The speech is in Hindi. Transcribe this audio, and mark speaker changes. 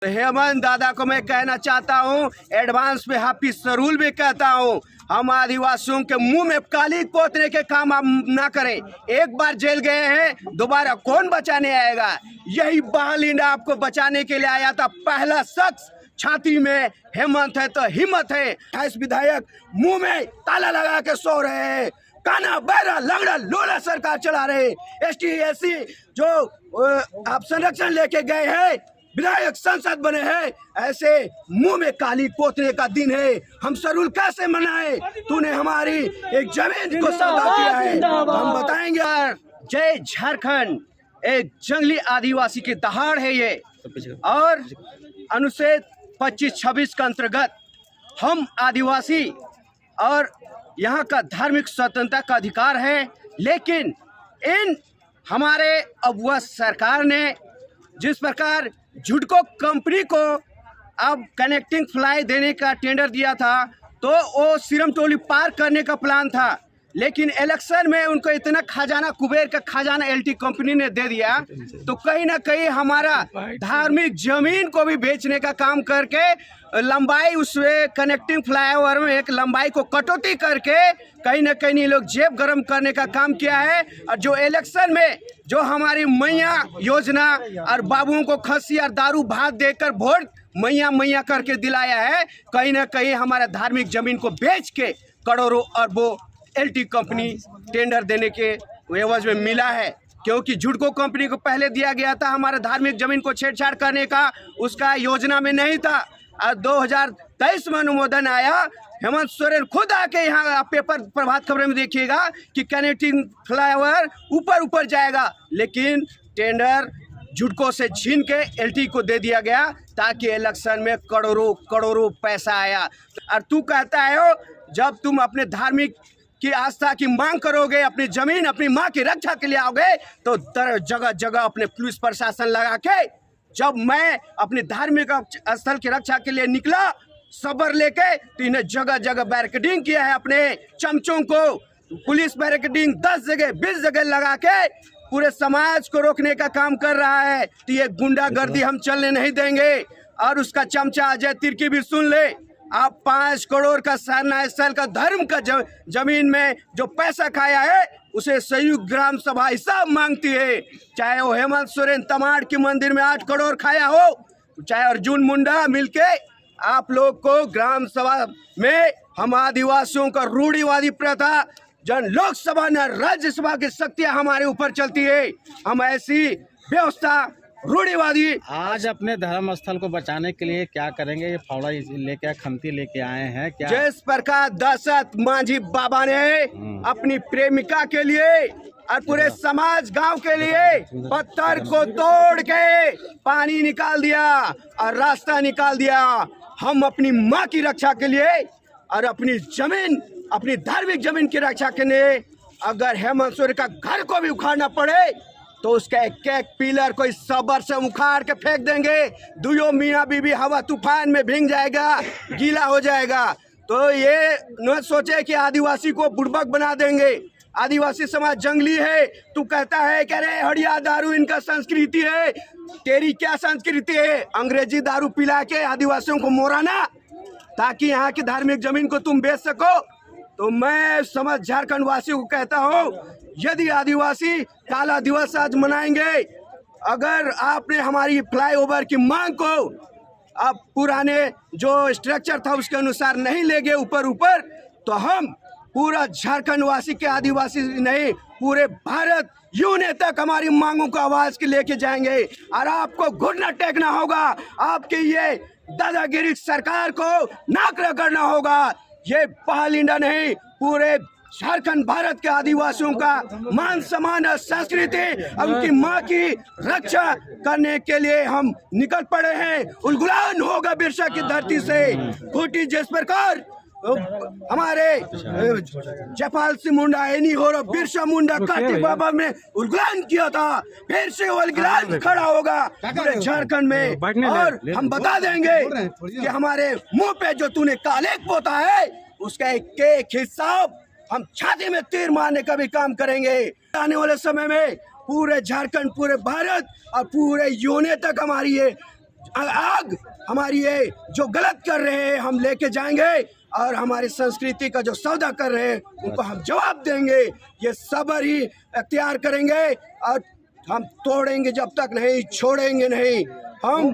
Speaker 1: हेमंत दादा को मैं कहना चाहता हूँ, एडवांस में हाफिज सरूल भी कहता हूँ, हम आदिवासियों के मुंह में काली पोतने के काम आप ना करें। एक बार जेल गए हैं, दोबारा कौन बचाने आएगा? यही बहालिंडा आपको बचाने के लिए आया था। पहला शख्स छाती में हेमंत है तो हिम्मत है। 28 विधायक मुंह में ताला लगा के सो रहे हैं। काना बैरा लंगड़ा लोला सरकार चला रहे। ST SC जो आप संरक्षण लेके गए हैं, विधायक संसद बने हैं, ऐसे मुंह में काली पोतने का दिन है। हम सरूल कैसे मनाए? तूने हमारी एक जमीन को सौदा किया है, हम बताएंगे। जय झारखंड एक जंगली आदिवासी की दहाड़ है ये, और अनुच्छेद 25-26 के अंतर्गत हम आदिवासी और यहाँ का धार्मिक स्वतंत्रता का अधिकार है। लेकिन इन हमारे अबुआ सरकार ने जिस प्रकार जुडको कंपनी को अब कनेक्टिंग फ्लाई देने का टेंडर दिया था, तो वो सिरम टोली पार करने का प्लान था। लेकिन इलेक्शन में उनको इतना खजाना, कुबेर का खजाना LT कंपनी ने दे दिया, तो कहीं ना कहीं हमारा धार्मिक जमीन को भी बेचने का काम करके लंबाई उस कनेक्टिंग फ्लाईओवर में एक लंबाई को कटौती करके कहीं ना कहीं लोग जेब गरम करने का काम किया है। और जो इलेक्शन में जो हमारी मैया योजना और बाबुओं को खस्सी और दारू भात देकर वोट मैया मैया करके दिलाया है, कहीं ना कहीं हमारा धार्मिक जमीन को बेच के करोड़ों अरबों LT कंपनी टेंडर देने के एवज में मिला है। क्योंकि जुडको कंपनी को पहले दिया गया था हमारे धार्मिक जमीन को छेड़छाड़ करने का, उसका योजना में नहीं था। और 2023 में अनुमोदन आया। हेमंत सोरेन खुद आके यहाँ पेपर प्रभात खबर में देखिएगा कि कनेक्टिंग फ्लाईओवर ऊपर ऊपर जाएगा, लेकिन टेंडर जुडको से छीन के LT को दे दिया गया ताकि इलेक्शन में करोड़ों करोड़ों पैसा आया। और तू कहता है जब तुम अपने धार्मिक की आस्था की मांग करोगे, अपनी जमीन अपनी माँ की रक्षा के लिए आओगे, तो जगह जगह अपने पुलिस प्रशासन लगा के, जब मैं अपनी धार्मिक स्थल की रक्षा के लिए निकला सबर लेके, तो इन्हें जगह जगह बैरिकेडिंग किया है। अपने चमचों को पुलिस बैरिकेडिंग 10 जगह 20 जगह लगा के पूरे समाज को रोकने का काम कर रहा है। तो ये गुंडागर्दी हम चलने नहीं देंगे। और उसका चमचा अजय तिर्की भी सुन ले, आप 5 करोड़ का सरना स्थल का धर्म का जमीन में जो पैसा खाया है, उसे संयुक्त ग्राम सभा हिसाब मांगती है। चाहे वो हेमंत सोरेन तमाड़ के मंदिर में 8 करोड़ खाया हो, चाहे अर्जुन मुंडा मिलके आप लोग को ग्राम सभा में हम आदिवासियों का रूढ़िवादी प्रथा, जन लोकसभा न राज्यसभा की शक्तियां हमारे ऊपर चलती है। हम ऐसी व्यवस्था रूढ़िवादी।
Speaker 2: आज अपने धर्म स्थल को बचाने के लिए क्या करेंगे? ये फावड़ा लेके खमती लेके आए हैं क्या?
Speaker 1: जिस प्रकार दशरथ मांझी बाबा ने अपनी प्रेमिका के लिए और पूरे समाज गांव के लिए पत्थर को तोड़ के पानी निकाल दिया और रास्ता निकाल दिया, हम अपनी माँ की रक्षा के लिए और अपनी जमीन, अपनी धार्मिक जमीन की रक्षा के लिए अगर हेमंत सोरेन का घर को भी उखाड़ना पड़े तो उसका एक एक पिलर को इस सबर से उखाड़ के फेंक देंगे। दुयो मियाँ बीबी हवा तूफान में भीग जाएगा, गीला हो जाएगा। तो ये न सोचे कि आदिवासी को बुड़बक बना देंगे। आदिवासी समाज जंगली है। तू कहता है कि अरे हड़िया दारू इनका संस्कृति है। तेरी क्या संस्कृति है? अंग्रेजी दारू पिला के आदिवासियों को मोराना ताकि यहाँ की धार्मिक जमीन को तुम बेच सको। तो मैं समझ झारखंड वासियों को कहता हूँ, यदि आदिवासी काला दिवस आज मनाएंगे, अगर आपने हमारी फ्लाईओवर की मांग को अब पुराने जो स्ट्रक्चर था उसके अनुसार नहीं ले गए ऊपर, तो हम पूरा झारखंड वासी के आदिवासी नहीं पूरे भारत यूने तक हमारी मांगों को आवाज के लेके जाएंगे। और आपको घुटना टेकना होगा, आपकी ये दादागिरी सरकार को नाक रगड़ना होगा। ये बहालिंडा नहीं, पूरे झारखंड भारत के आदिवासियों का मान सम्मान और संस्कृति, उनकी माँ की रक्षा करने के लिए हम निकल पड़े हैं। उलगुलान होगा बिरसा की धरती से। खूटी जिस प्रकार हमारे जयपाल सिंह मुंडा एनी हो रहा बिरसा मुंडा कार्तिक बाबा में उलगुलान किया था, फिर से उलगुलान खड़ा होगा पूरे झारखंड में। और हम बता देंगे कि हमारे मुंह पे जो तूने कालेक पोता है, उसका एक हिसाब हम छाती में तीर मारने का भी काम करेंगे। आने वाले समय में पूरे झारखंड, पूरे भारत और पूरे यूने तक हमारी ये आग हमारी ये जो गलत कर रहे हैं हम लेके जाएंगे और हमारी संस्कृति का जो सौदा कर रहे हैं उनको हम जवाब देंगे। ये सब्र ही अख्तियार करेंगे और हम तोड़ेंगे जब तक नहीं, छोड़ेंगे नहीं हम।